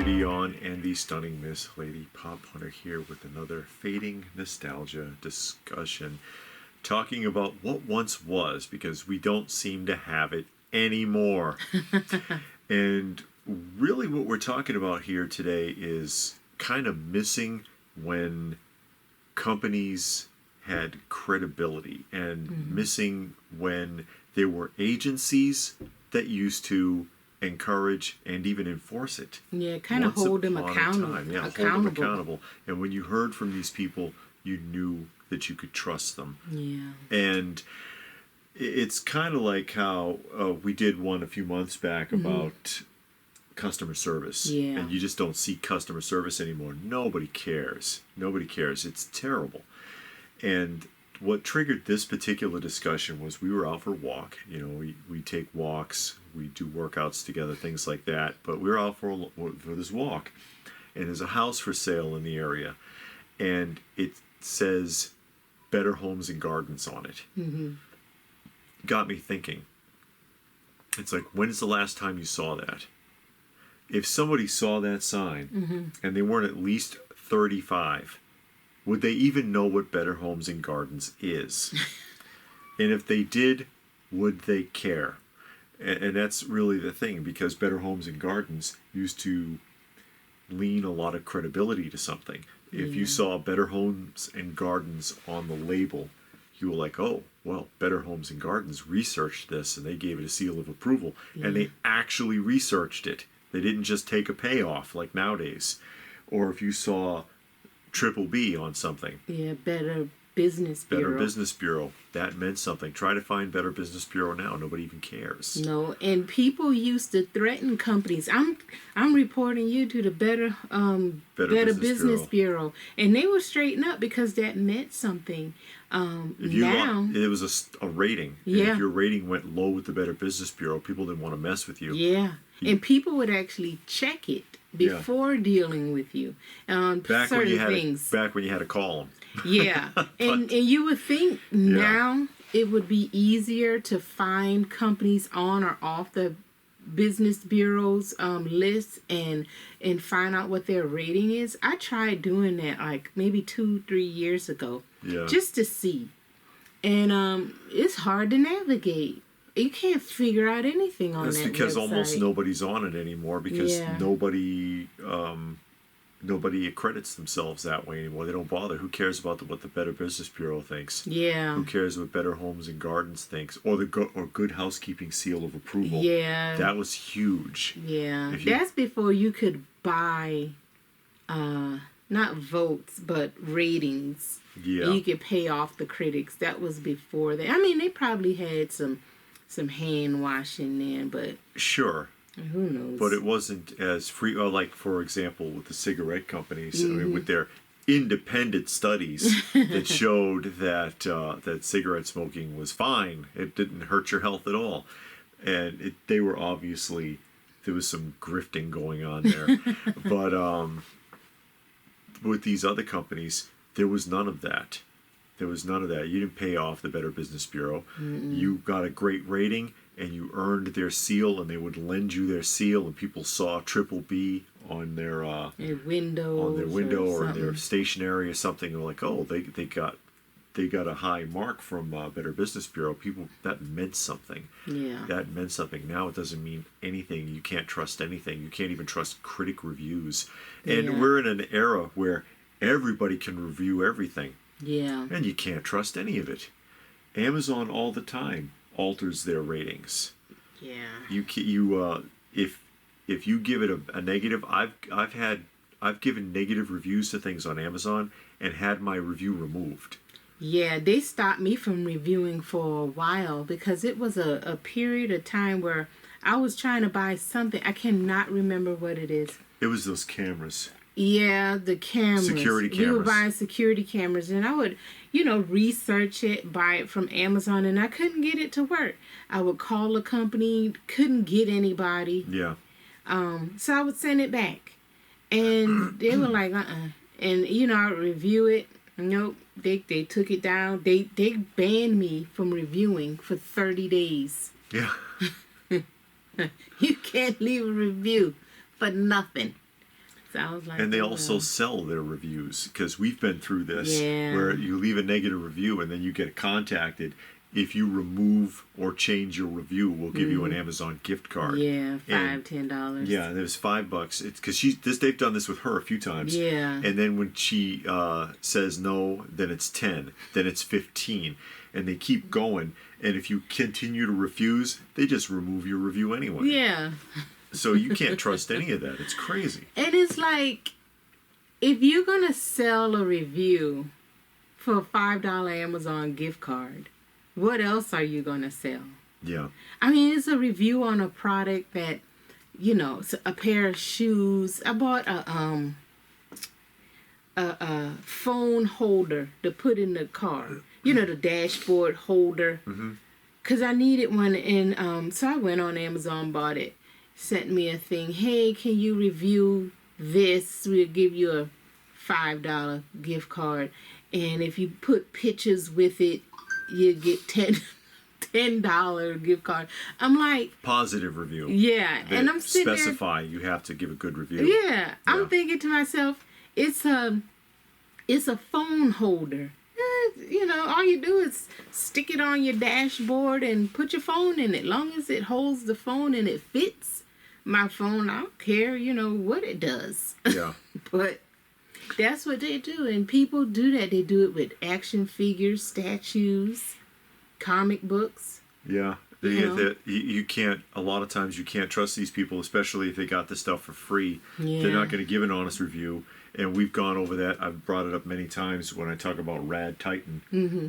Dion and the stunning Miss Lady Pop Hunter here with another fading nostalgia discussion, talking about what once was, because we don't seem to have it anymore. And really what we're talking about here today is kind of missing when companies had credibility, and missing when there were agencies that used to encourage and even enforce it. Yeah, kind of hold them accountable. Yeah, hold them accountable. And when you heard from these people, you knew that you could trust them. Yeah. And it's kind of like how we did one a few months back about customer service. Yeah. And you just don't see customer service anymore. Nobody cares. Nobody cares. It's terrible. And what triggered this particular discussion was we were out for a walk. You know, we take walks, we do workouts together, things like that. But we were out for this walk, and there's a house for sale in the area, and it says Better Homes and Gardens on it. Got me thinking. It's like, when is the last time you saw that? If somebody saw that sign and they weren't at least 35, would they even know what Better Homes and Gardens is? And if they did, would they care? And that's really the thing, because Better Homes and Gardens used to lean a lot of credibility to something. If you saw Better Homes and Gardens on the label, you were like, oh, well, Better Homes and Gardens researched this and they gave it a seal of approval. And they actually researched it. They didn't just take a payoff like nowadays. Or if you saw Triple B on something. Yeah, Better Business Bureau. Better Business Bureau. That meant something. Try to find Better Business Bureau now. Nobody even cares. No, and people used to threaten companies. I'm reporting you to the Better Business Bureau. And they would straighten up because that meant something. It was a rating. Yeah. And if your rating went low with the Better Business Bureau, people didn't want to mess with you. Yeah. And people would actually check it before dealing with you on certain things. Back when you had to call them. Yeah. and you would think now it would be easier to find companies on or off the Business Bureau's list and find out what their rating is. I tried doing that like maybe 2-3 years ago. Yeah. Just to see. And it's hard to navigate. You can't figure out anything on that website. That's because almost nobody's on it anymore, because nobody accredits themselves that way anymore. They don't bother. Who cares about what the Better Business Bureau thinks? Yeah. Who cares what Better Homes and Gardens thinks? Or Good Housekeeping seal of approval. Yeah. That was huge. Yeah. That's before you could buy not votes, but ratings. Yeah. And you could pay off the critics. That was before that. I mean, they probably had some hand washing then, but sure, who knows? But it wasn't as free. Or like, for example, with the cigarette companies, I mean, with their independent studies that showed that cigarette smoking was fine. It didn't hurt your health at all, and they were obviously, there was some grifting going on there. But with these other companies, there was none of that. There was none of that. You didn't pay off the Better Business Bureau. You got a great rating, and you earned their seal, and they would lend you their seal, and people saw Triple B on their window, or in their stationery or something. They're like, oh, they got a high mark from Better Business Bureau. People, that meant something. Yeah, that meant something. Now it doesn't mean anything. You can't trust anything. You can't even trust critic reviews. And we're in an era where everybody can review everything. Yeah. And you can't trust any of it. Amazon all the time alters their ratings. Yeah. If you give it a negative, I've given negative reviews to things on Amazon and had my review removed. Yeah, they stopped me from reviewing for a while because it was a period of time where I was trying to buy something. I cannot remember what it is. It was those cameras. Yeah, the cameras. Security cameras. We were buying security cameras, and I would, research it, buy it from Amazon, and I couldn't get it to work. I would call a company, couldn't get anybody. Yeah. So I would send it back, and they were like, And I would review it. Nope, they took it down. They banned me from reviewing for 30 days. Yeah. You can't leave a review for nothing. I was like, and they also sell their reviews, because we've been through this, Yeah. where you leave a negative review and then you get contacted. If you remove or change your review, we'll give you an Amazon gift card. Yeah, $10. Yeah, and it was $5. It's because they've done this with her a few times. Yeah. And then when she says no, then it's 10, then it's 15, and they keep going. And if you continue to refuse, they just remove your review anyway. Yeah. So you can't trust any of that. It's crazy. And it's like, if you're gonna sell a review for a $5 Amazon gift card, what else are you gonna sell? Yeah. I mean, it's a review on a product that, it's a pair of shoes. I bought a phone holder to put in the car. The dashboard holder. Because I needed one, and so I went on Amazon, bought it, sent me a thing. Hey, can you review this? We'll give you a $5 gift card, and if you put pictures with it, you get $10 gift card. I'm like, positive review. Yeah, They and I'm sitting specify you have to give a good review. Yeah, I'm thinking to myself, it's a phone holder. All you do is stick it on your dashboard and put your phone in it. Long as it holds the phone and it fits my phone, I don't care, what it does. Yeah. But that's what they do. And people do that. They do it with action figures, statues, comic books. Yeah. You can't, a lot of times you can't trust these people, especially if they got the stuff for free. Yeah. They're not going to give an honest review. And we've gone over that. I've brought it up many times when I talk about Rad Titan,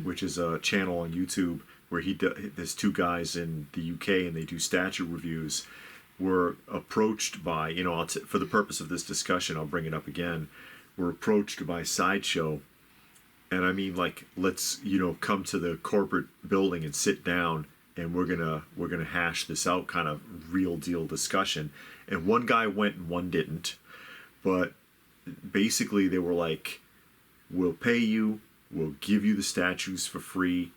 which is a channel on YouTube where there's two guys in the UK and they do statue reviews. Were approached by, for the purpose of this discussion, I'll bring it up again. We're approached by Sideshow. And I mean, like, let's, come to the corporate building and sit down, and we're gonna hash this out, kind of real deal discussion. And one guy went and one didn't. But basically they were like, we'll pay you, we'll give you the statues for free,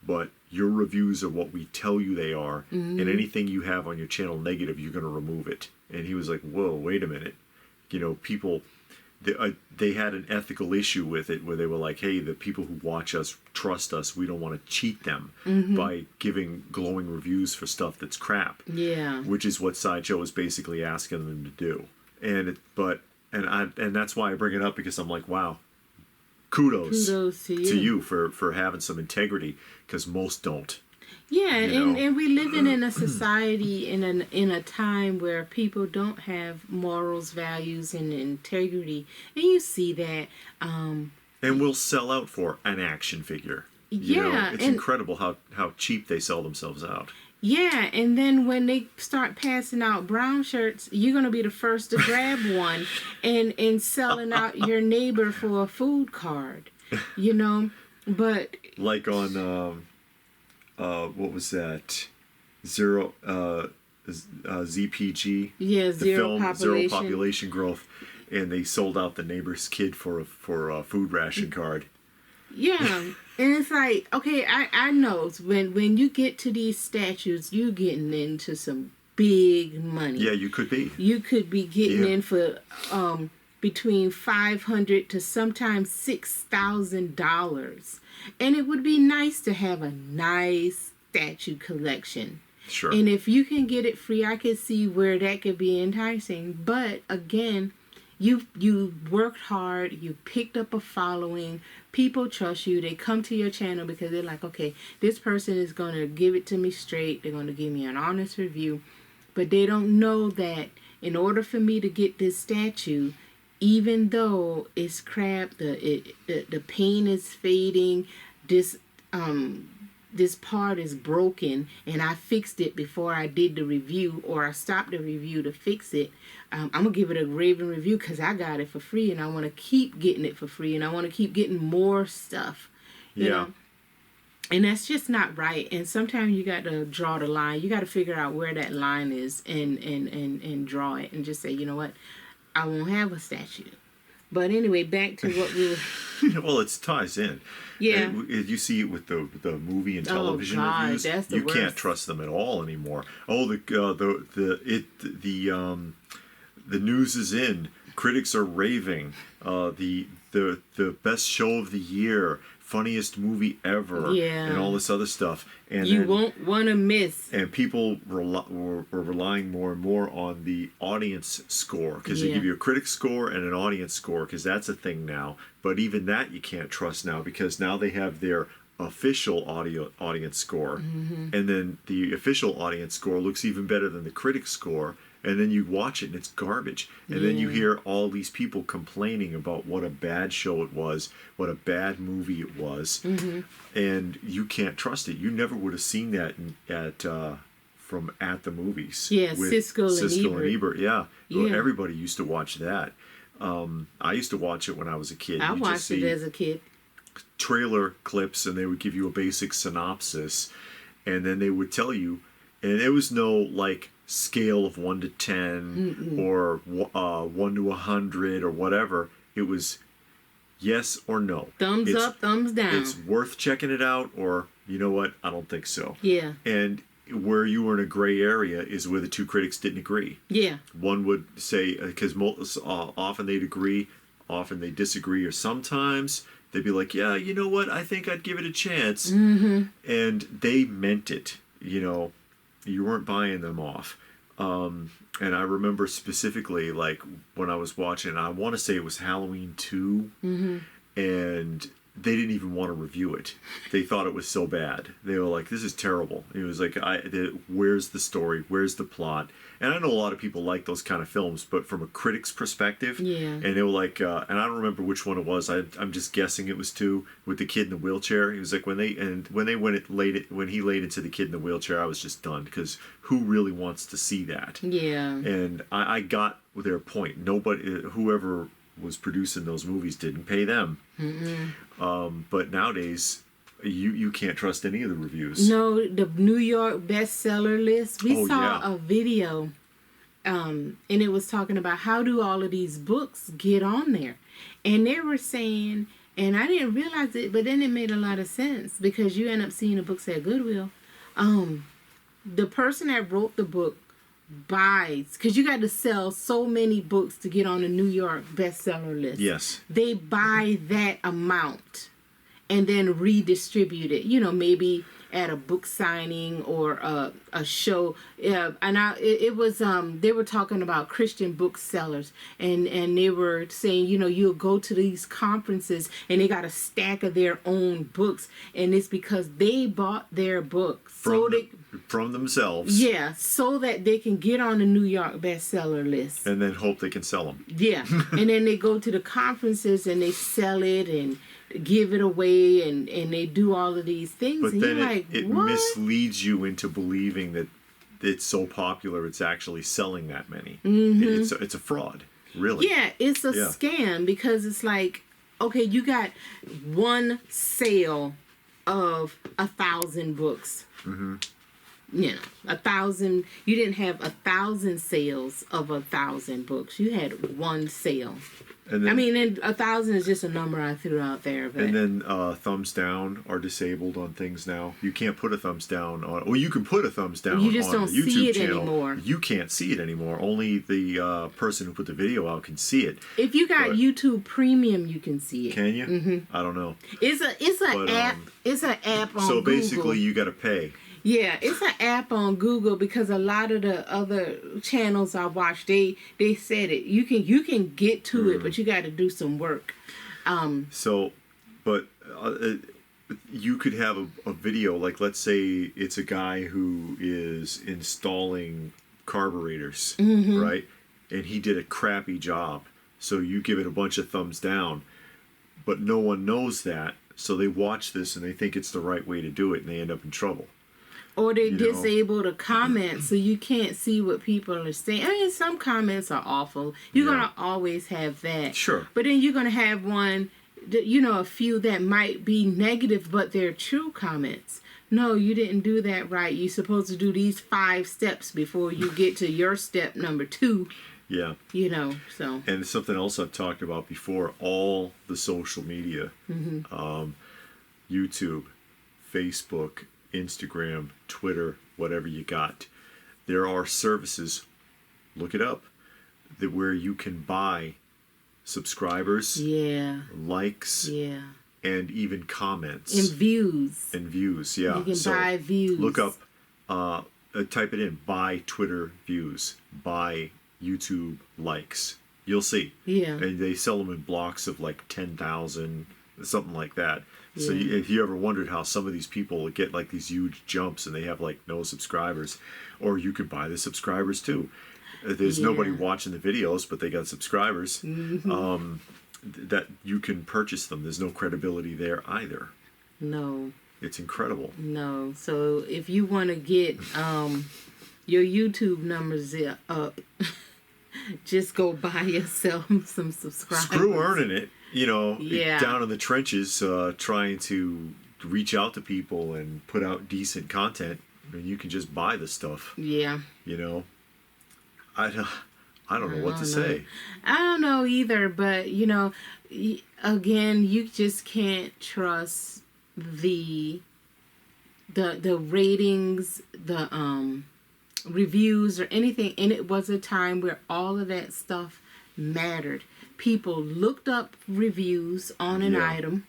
but your reviews are what we tell you they are, and anything you have on your channel negative, you're going to remove it. And he was like, whoa, wait a minute. People, they had an ethical issue with it, where they were like, hey, the people who watch us trust us, we don't want to cheat them by giving glowing reviews for stuff that's crap. Yeah. Which is what Sideshow is basically asking them to do. And that's why I bring it up, because I'm like, wow, kudos to you for having some integrity, because most don't. Yeah, and we're living in a society in a time where people don't have morals, values, and integrity, and you see that. And we'll sell out for an action figure. It's incredible how cheap they sell themselves out. Yeah, and then when they start passing out brown shirts, you're going to be the first to grab one and selling out your neighbor for a food card, but... Like on, what was that? ZPG? Yeah, Zero Population Growth. And they sold out the neighbor's kid for a food ration card. Yeah. And it's like, okay, I know when you get to these statues, you're getting into some big money. Yeah, you could be. You could be getting in for between $500 to sometimes $6,000. And it would be nice to have a nice statue collection. Sure. And if you can get it free, I could see where that could be enticing. But again, you worked hard, you picked up a following, people trust you, they come to your channel because they're like, okay, this person is going to give it to me straight, they're going to give me an honest review, but they don't know that in order for me to get this statue, even though it's crap, the paint is fading, this part is broken, and I fixed it before I did the review, or I stopped the review to fix it, I'm going to give it a raving review because I got it for free, and I want to keep getting it for free, and I want to keep getting more stuff, you know? And that's just not right. And sometimes you got to draw the line. You got to figure out where that line is and draw it and just say, you know what, I won't have a statue. But anyway, back to what we were... Well, it ties in. Yeah. You see it with the movie and television reviews. That's the you worst. Can't trust them at all anymore. Oh, the news is in. Critics are raving. The best show of the year, funniest movie ever, and all this other stuff. And you won't want to miss. And people were relying more and more on the audience score, because they give you a critic score and an audience score, because that's a thing now. But even that you can't trust now, because now they have their official audience score, and then the official audience score looks even better than the critic score. And then you watch it and it's garbage. And then you hear all these people complaining about what a bad show it was, what a bad movie it was. And you can't trust it. You never would have seen that at the movies. Yeah, with Siskel and Ebert. Yeah. Everybody used to watch that. I used to watch it when I was a kid. I watched it as a kid. Trailer clips, and they would give you a basic synopsis. And then they would tell you, and there was no like scale of 1 to 10 or 1 to 100 or whatever. It was yes or no. Thumbs up, thumbs down. It's worth checking it out, or you know what, I don't think so. Yeah. And where you were in a gray area is where the two critics didn't agree. Yeah. One would say, because often they'd agree, often they disagree, or sometimes they'd be like, yeah, you know what, I think I'd give it a chance. And they meant it, you know. You weren't buying them off. And I remember specifically, like, when I was watching, I want to say it was Halloween 2, and they didn't even want to review it. They thought it was so bad. They were like, this is terrible. It was like, where's the story? Where's the plot? And I know a lot of people like those kind of films, but from a critic's perspective, and they were like, and I don't remember which one it was. I'm just guessing it was 2 with the kid in the wheelchair. He was like, when he laid into the kid in the wheelchair, I was just done, because who really wants to see that? Yeah. And I got their point. Nobody, whoever was producing those movies, didn't pay them. But nowadays, you can't trust any of the reviews. No, the New York bestseller list. We saw a video, and it was talking about how do all of these books get on there. And they were saying, and I didn't realize it, but then it made a lot of sense, because you end up seeing the books at Goodwill. The person that wrote the book buys, because you got to sell so many books to get on the New York bestseller list. Yes. They buy that amount and then redistribute it, you know, maybe at a book signing or a show. And it was, they were talking about Christian booksellers, and they were saying, you know, you'll go to these conferences and they got a stack of their own books, and it's because they bought their books. From themselves. Yeah, so that they can get on the New York bestseller list. And then hope they can sell them. Yeah, and then they go to the conferences and they sell it and give it away, and they do all of these things. But and then you're like, it what? misleads you into believing that it's so popular it's actually selling that many. It's a fraud, really. Yeah, it's a scam, because it's like, okay, you got one sale of 1,000 books. You know, 1,000. You didn't have 1,000 sales of 1,000 books. You had one sale. And then, I mean, and 1,000 is just a number I threw out there. But. And then thumbs down are disabled on things now. You can't put a thumbs down on. Well, you can put a thumbs down. You just on don't the YouTube see it channel. anymore. You can't see it anymore. Only the person who put the video out can see it. If you got YouTube Premium, you can see it. Can you? I don't know. It's an app. It's an app on Google. So basically, you got to pay. Yeah, it's an app on Google, because a lot of the other channels I watch, they said it. You can get to it, but you got to do some work. But you could have a video, like, let's say it's a guy who is installing carburetors, right? And he did a crappy job. So you give it a bunch of thumbs down, but no one knows that. So they watch this and they think it's the right way to do it, and they end up in trouble. Or they disable the comments, so you can't see what people are saying. I mean, some comments are awful. You're going to always have that. Sure. But then you're going to have a few that might be negative, but they're true comments. No, you didn't do that right. You're supposed to do these 5 steps before you get to your step number 2. Yeah. You know, so. And something else I've talked about before, all the social media, YouTube, Facebook, Instagram, Twitter, whatever you got, there are services, look it up, that where you can buy subscribers, likes, and even comments. And views. Yeah. You can buy views. Look up, type it in, buy Twitter views, buy YouTube likes. You'll see. Yeah. And they sell them in blocks of like 10,000, something like that. So if you ever wondered how some of these people get like these huge jumps and they have like no subscribers, or you could buy the subscribers too. There's nobody watching the videos, but they got subscribers. That you can purchase them. There's no credibility there either. No. It's incredible. No. So if you want to get your YouTube numbers up, just go buy yourself some subscribers. Screw earning it. Down in the trenches, trying to reach out to people and put out decent content. I mean, you can just buy the stuff. Yeah. I don't know what to say. I don't know either, but again, you just can't trust the ratings, the reviews or anything. And it was a time where all of that stuff mattered. People looked up reviews on an item.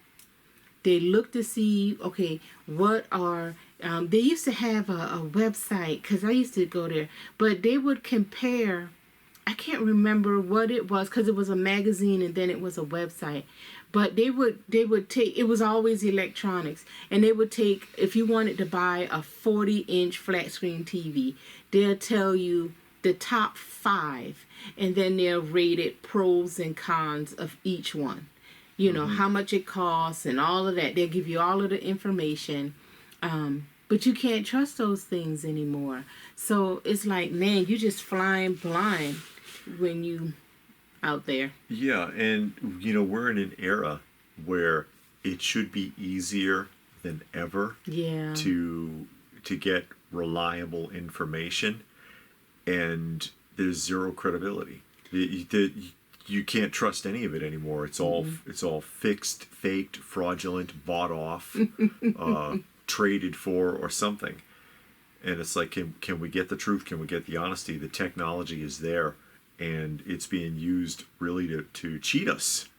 They looked to see, okay, what are... they used to have a website, because I used to go there, but they would compare... I can't remember what it was, because it was a magazine and then it was a website. But they would take... It was always electronics. And they would take... If you wanted to buy a 40-inch flat-screen TV, they'll tell you the top 5, and then they'll rate it pros and cons of each one. How much it costs and all of that. They'll give you all of the information. But you can't trust those things anymore. So it's like, man, you just flying blind when you out there. Yeah, and we're in an era where it should be easier than ever to get reliable information, and there's zero credibility. You can't trust any of it anymore. It's all fixed, faked, fraudulent, bought off, traded for, or something. And it's like, can we get the truth? Can we get the honesty? The technology is there, and it's being used really to cheat us.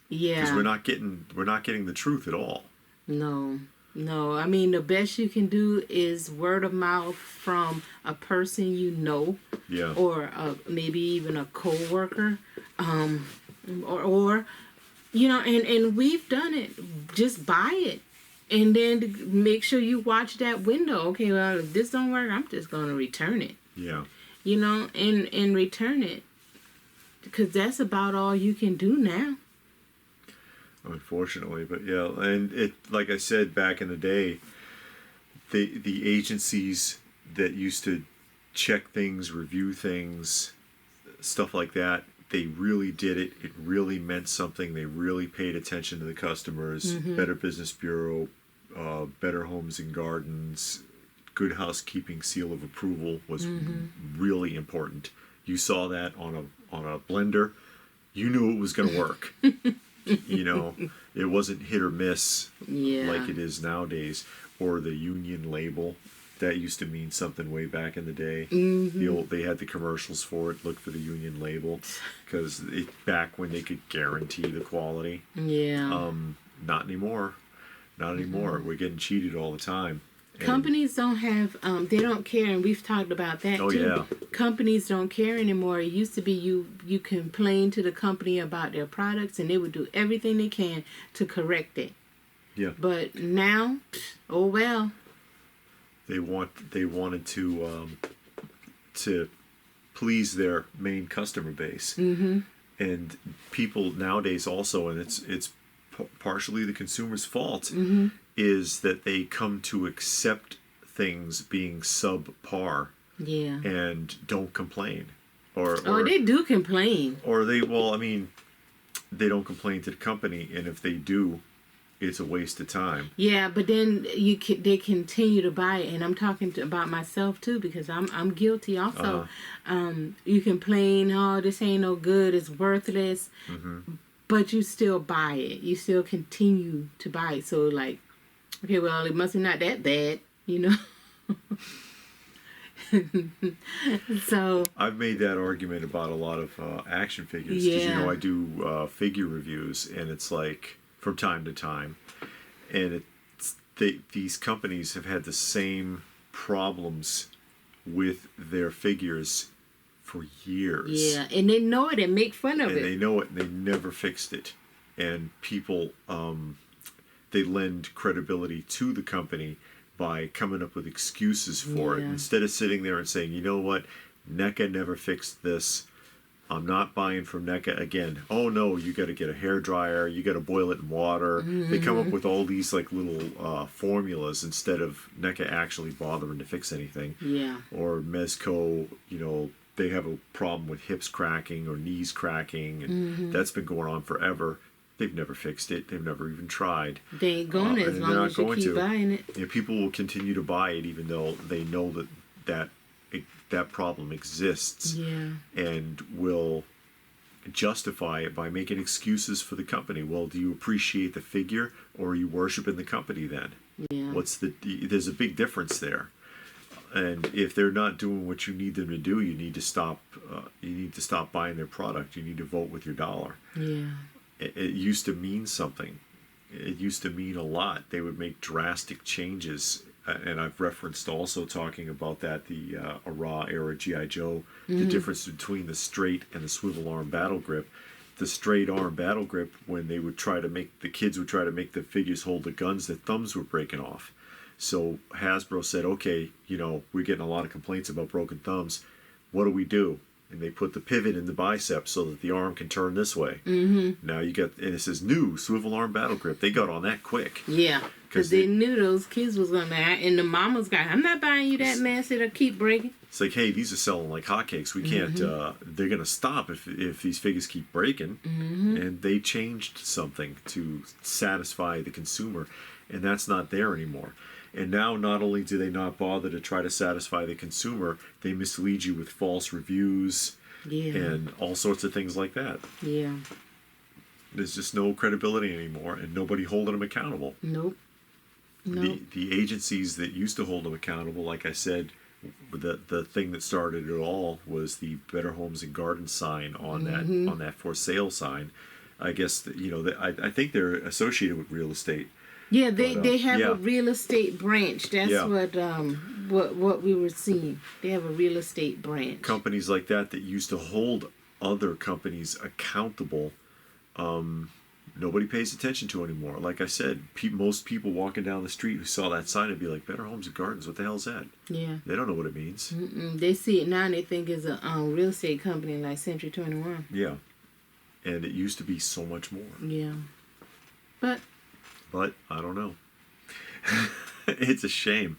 Yeah. Because we're not getting the truth at all. No. I mean, the best you can do is word of mouth from a person you know. Yeah. Or maybe even a coworker. Or and we've done it. Just buy it. And then make sure you watch that window. Okay, well, if this don't work, I'm just going to return it. Yeah. And return it. Because that's about all you can do now. Unfortunately, but yeah, and it, like I said back in the day, the agencies that used to check things, review things, stuff like that, they really did it. It really meant something. They really paid attention to the customers. Better Business Bureau, Better Homes and Gardens, Good Housekeeping seal of approval was really important. You saw that on a blender, you knew it was going to work. It wasn't hit or miss like it is nowadays. Or the union label, that used to mean something way back in the day. They had the commercials for it. Look for the union label, because back when they could guarantee the quality. Yeah. Not anymore. We're getting cheated all the time. Companies don't have, they don't care, and we've talked about that too. Yeah. Companies don't care anymore. It used to be you complain to the company about their products, and they would do everything they can to correct it. Yeah. But now, oh well. They wanted to please their main customer base, and people nowadays also, and it's partially the consumer's fault. Is that they come to accept things being subpar, and don't complain, or they do complain, or they they don't complain to the company, and if they do, it's a waste of time. Yeah, but then they continue to buy it, and I'm talking about myself too, because I'm guilty also. You complain, oh, this ain't no good, it's worthless, but you still buy it. You still continue to buy it. So like, okay, well, it must be not that bad, So I've made that argument about a lot of action figures because yeah, I do figure reviews, and it's like from time to time, and these companies have had the same problems with their figures for years. yeah, and they know it and make fun of And it. they know it, and they never fixed it. And people, they lend credibility to the company by coming up with excuses for it Yeah. instead of sitting there and saying, you know what, NECA never fixed this. I'm not buying from NECA again. Oh no, you got to get a hair dryer. You got to boil it in water. They come up with all these like little formulas instead of NECA actually bothering to fix anything. Yeah. Or Mezco, they have a problem with hips cracking or knees cracking, and that's been going on forever. They've never fixed it. They've never even tried. They ain't going as and they're long not as you going keep to. buying it. People will continue to buy it even though they know that problem exists, Yeah. and will justify it by making excuses for the company. Well, do you appreciate the figure, or are you worshiping the company then? Yeah. There's a big difference there. And if they're not doing what you need them to do, you need to stop. You need to stop buying their product. You need to vote with your dollar. Yeah. It used to mean something. It used to mean a lot. They would make drastic changes, and I've referenced also talking about that the Raw era GI Joe, the difference between the straight and the swivel arm battle grip. The straight arm battle grip, when they would try to make the kids would try to make the figures hold the guns, the thumbs were breaking off. So Hasbro said, okay, we're getting a lot of complaints about broken thumbs. What do? And they put the pivot in the bicep so that the arm can turn this way. Mm-hmm. Now and it says new swivel arm battle grip. They got on that quick. Yeah, because they knew those kids was going to act, and the mamas got, I'm not buying you that mess. It'll keep breaking. It's like, hey, these are selling like hotcakes. We can't, they're going to stop if these figures keep breaking. Mm-hmm. And they changed something to satisfy the consumer, and that's not there anymore. And now not only do they not bother to try to satisfy the consumer, they mislead you with false reviews and all sorts of things like that. Yeah. There's just no credibility anymore, and nobody holding them accountable. Nope. The agencies that used to hold them accountable, like I said, the thing that started it all was the Better Homes and Gardens sign on that for sale sign. I guess I think they're associated with real estate. Yeah, they have a real estate branch. That's what we were seeing. They have a real estate branch. Companies like that used to hold other companies accountable, nobody pays attention to anymore. Like I said, most people walking down the street who saw that sign would be like, Better Homes and Gardens, what the hell's that? Yeah. They don't know what it means. They see it now and they think it's a real estate company like Century 21. Yeah. And it used to be so much more. Yeah. But I don't know. It's a shame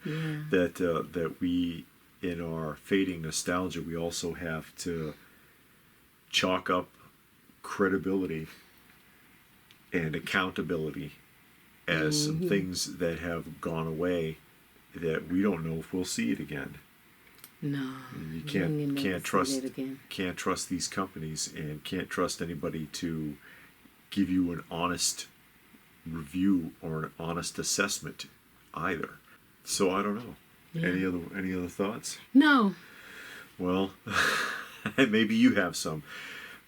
that we, in our fading nostalgia, we also have to chalk up credibility and accountability as some things that have gone away that we don't know if we'll see it again. No, you can't trust these companies, and can't trust anybody to give you an honest review or an honest assessment either. So I don't know. Yeah. Any other thoughts? No. Well, maybe you have some.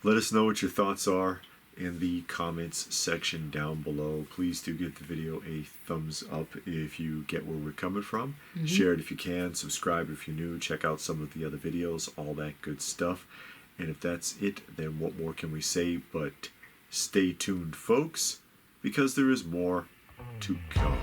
Let us know what your thoughts are in the comments section down below. Please do give the video a thumbs up if you get where we're coming from. Share it if you can. Subscribe if you're new. Check out some of the other videos. All that good stuff. And if that's it, then what more can we say but stay tuned, folks, because there is more to come.